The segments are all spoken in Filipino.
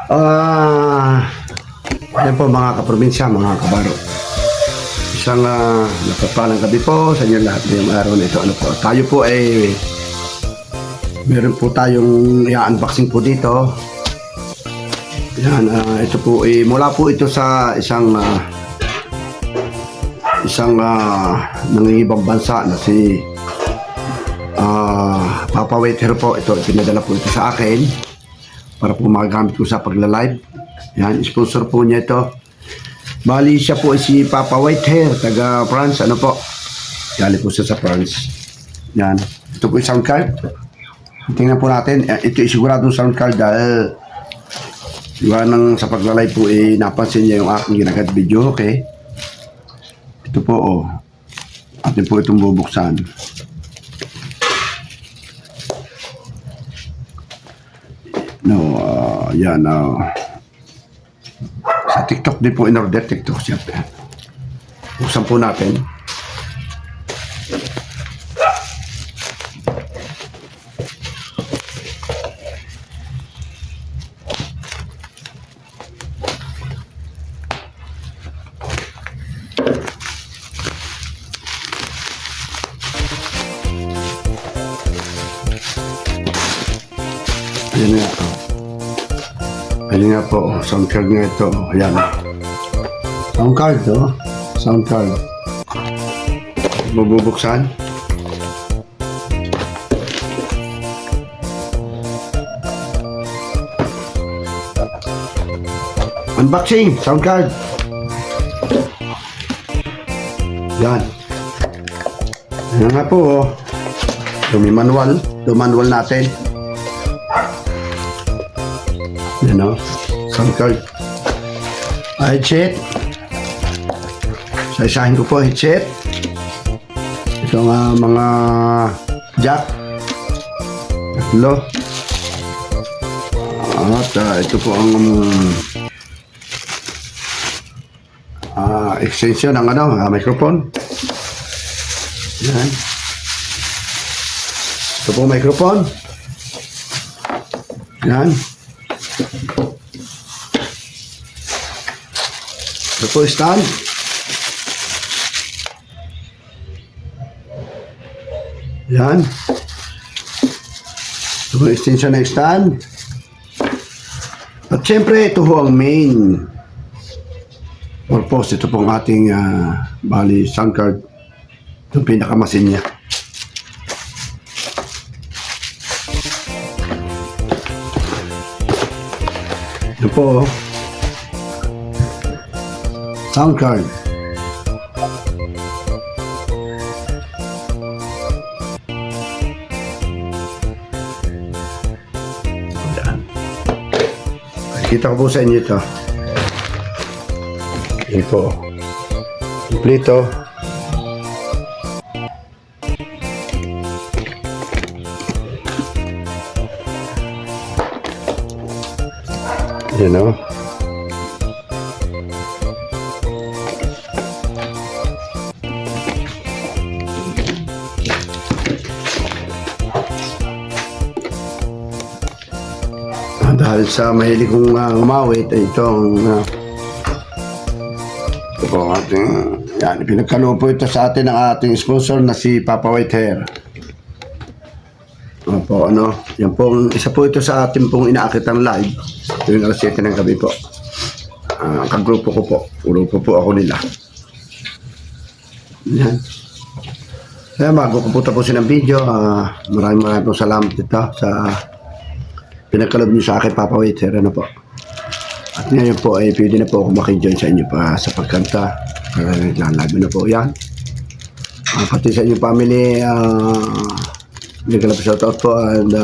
Ah, Yan po mga kaprobinsya, mga kabaro. Isang napapalang gabi po sa inyo lahat ngayong araw na ito. Ano po, tayo po ay meron po tayong i-unboxing po dito. Yan, ito po ay mula po ito sa isang nangingibang bansa na si Papa Waiter po. Ito, pinadala po ito sa akin para po magagamit ko sa pagla-live. Yan, sponsor po niya ito. Bali siya po si Papa Whitehair, taga France, ano po. Galing po siya sa France. Yan, ito po yung sound card. Tingnan po natin, ito siguradong sound card dahil diba nang sa pagla-live po napansin niya yung aking ginagat video, okay. Ito po, atin po itong bubuksan. No, yan, sa TikTok din po in-order, TikTok siya. Buksan po natin. Ayan nga. Ayan nga po, sound card nga ito. Ayan. Sound card to. Sound card. Mabubuksan. Unboxing, sound card. Yan. Ayan nga po. Ito may manual. Ito manual natin. Yan o, sound card. Headset. Sa-isahin ko po headset. Ito nga mga jack. Tatlo. At ito po ang extension ng microphone. Yan. Ito po microphone. Yan. Ito po stand. Yan. Ito po extension ng stand. At syempre ito po ang main purpose. Ito po ang ating bali sound card. Ito ang pinakamasin niya. Ito po sound card. Ayan. Kita ko po sa inyo ito. Yan po. Kompleto. Yan o. Dahil sa mahilig kong umawit ay itong ito po ating yan, pinagkaloob po ito sa atin ng ating sponsor na si Papa Whitehair. Opo, yan po, isa po ito sa atin pong inaakitang live tuwing alas 7 ng gabi po. Kagrupo ko po, grupo po ako nila. Yan. Kaya bago ko po tapusin ang video, maraming po salamat ito sa pinagkaloob niyo sa akin, Papa Waiter, ano po. At ngayon po ay pwede na po ako makijoin sa inyo pa sa pagkanta. Naglalab na po yan. Pati sa inyong family, nagkalap shoutout po and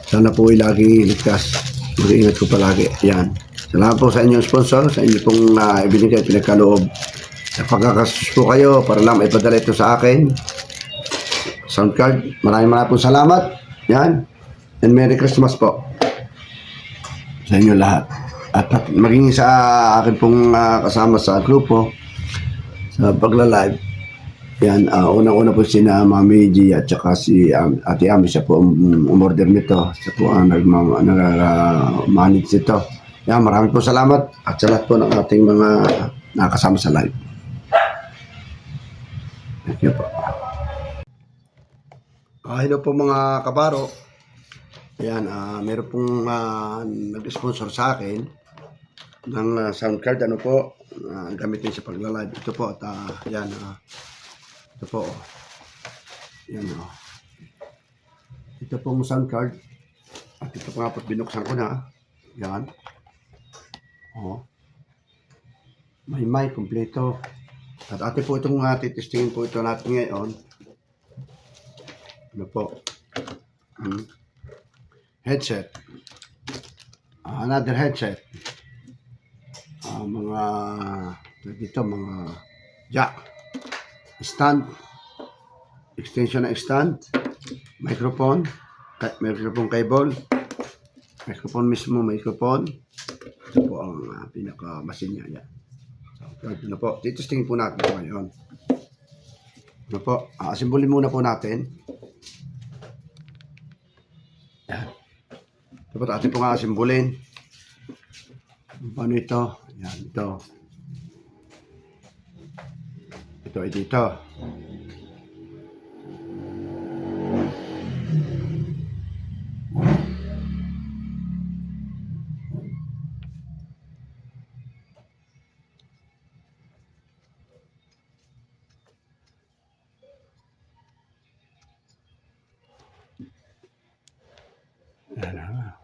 sana po ay lagi ligtas. Mag-iingat ko palagi. Yan. Salamat po sa inyong sponsor, sa inyo pong ibinigay pinagkaloob. Sa pagkakasus po kayo para lang ipadala ito sa akin. Sound card. Maraming po salamat. Yan. And Merry Christmas po sa inyo lahat. At maging sa akin pong kasama sa grupo sa pagla-live. Yan, unang-una po si na Mami G at saka si Ate Ami, siya po ang umorder nito. Siya po ang nag-manage nito. Yan, maraming po salamat at sa lahat po ng ating mga nakasama sa live. Thank you po. Hello po mga kabaro. Yan, meron pong nag-sponsor sa akin ng sound card. Ano po, gamitin sa pagla-live. Ito po, at yan, ito po. Yan o. Ito pong sound card. At ito po nga po, binuksan ko na. Yan. O. May mic, kompleto. At ate po itong titistingin po ito natin ngayon. Ano po? Headset. Another headset. Mga dito, mga jack. Stand. Extension na stand. Microphone. Microphone cable. Microphone mismo, microphone. Ito po ang pinaka-machine niya. Yan. So, ito po. Titistingin po natin ito ngayon. Ano po? Asimbolin muna po natin. Yan. Ito po, atin po nga asimbolin. Paano ito? Yan, ito. Ito ay dito. Yan na.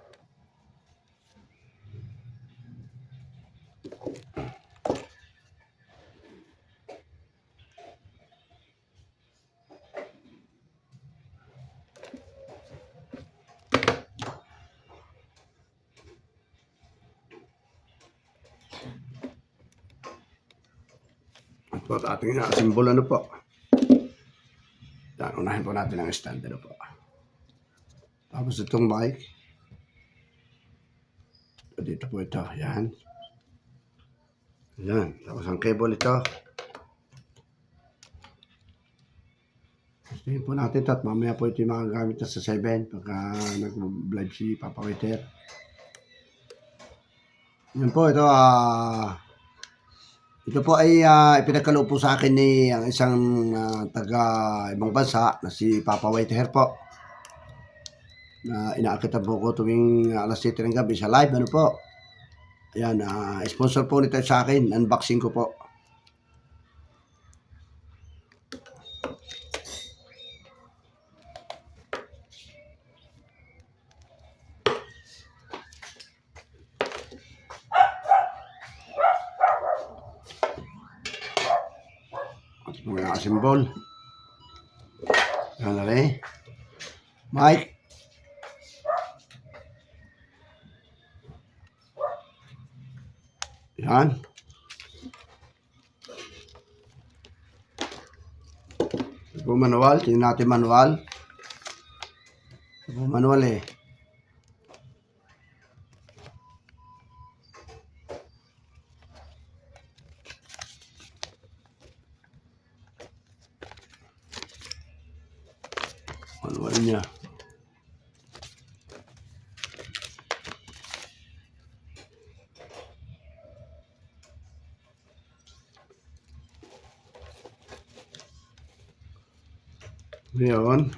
Ito at ating simbolo ano po. Yan, unahin po natin ang stand ano po. Tapos itong mic. Dito po ito. Yan. Yan. Tapos ang cable ito. Tingin po natin ito at mamaya po ito yung magagamit sa 7 pagka nag-live si Papa Waiter. Yan po ito. Ito po ay ipinagkaloob po sa akin ni ang isang taga ibang bansa na si Papa Waiter po. Na inaakitan po ko tuwing alas 7 ng gabi sa live. Ano po? Ayan, sponsor po nito sa akin. Unboxing ko po. At mga symbol. Yan na rin. Mike. Yan. Ito po manual. Tingnan natin manual. Ito po manual eh. Manual niya. Ngayon,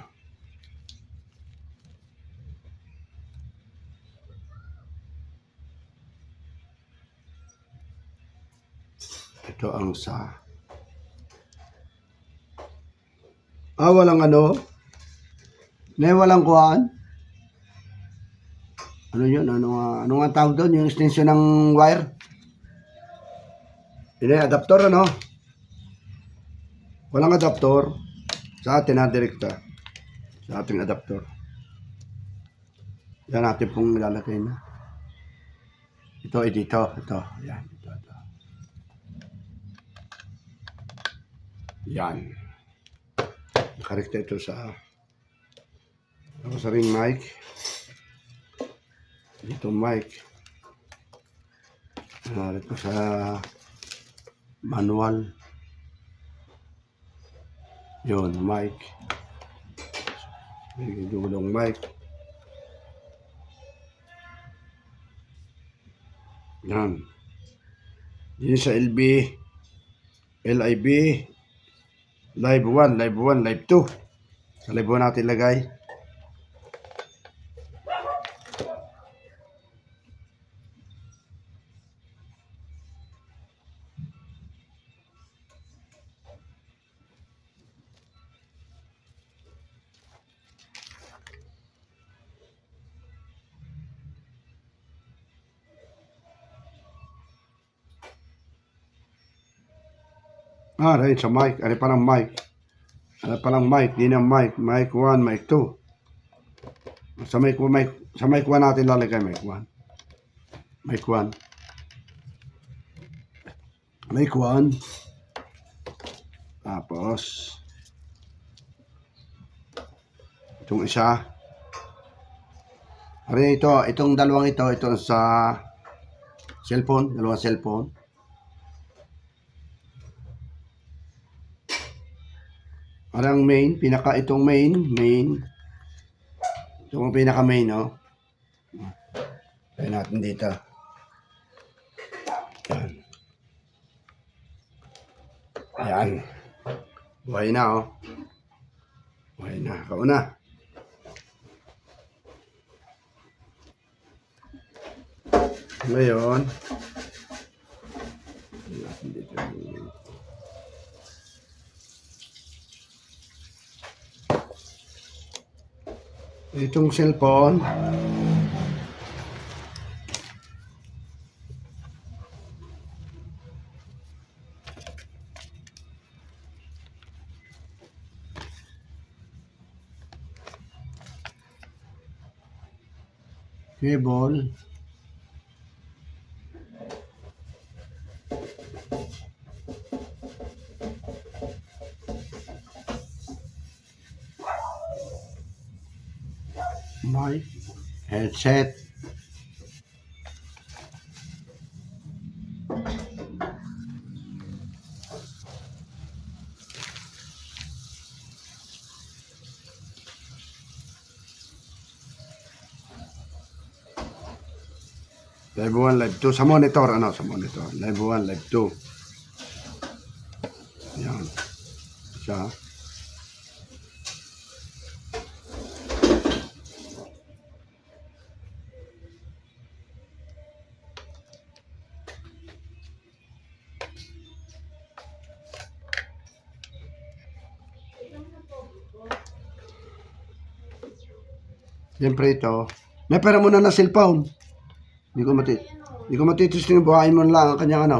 ito ang sa walang ano, walang kuhaan. Ano yun? Ano nga tawag doon? Yung extension ng wire? Yun ay adapter ano? Walang adapter. Sa atin direkta. Sa ating adapter. Yan natin pong nilalagay na. Ito ay dito. Ito. Yan. Ito. Yan. Nakarekta ito sa ring mic. Dito mic. Ito sa manual. Yun, mic. May dulong mic. Yan. Yun sa LIB, Live 1, Live 2. Sa Live 1 natin lagay. Dahil sa mic. Ano pa ng mic? Ano pa ng mic? Di na mic. Mic 1, mic 2. Sa mic 1 natin lalagay mic 1. Mic 1. Mic 1. Tapos, itong isa. Itong dalawang ito sa cellphone. Dalawang cellphone. Parang main, itong main. Itong pinaka main, no? Kaya natin dito. Yan. Ayan. Buhay na, oh. Buhay na. Kauna. Ngayon, natin dito. Itong cellphone, cable, mic, headset, Live 1, Live 2. Sa monitor, sa monitor. Live 1, Live 2. Yan. Isa. Siyempre ito. May pera muna na cellphone. Hindi ko matitesting yung buhayin mo lang ang kanyang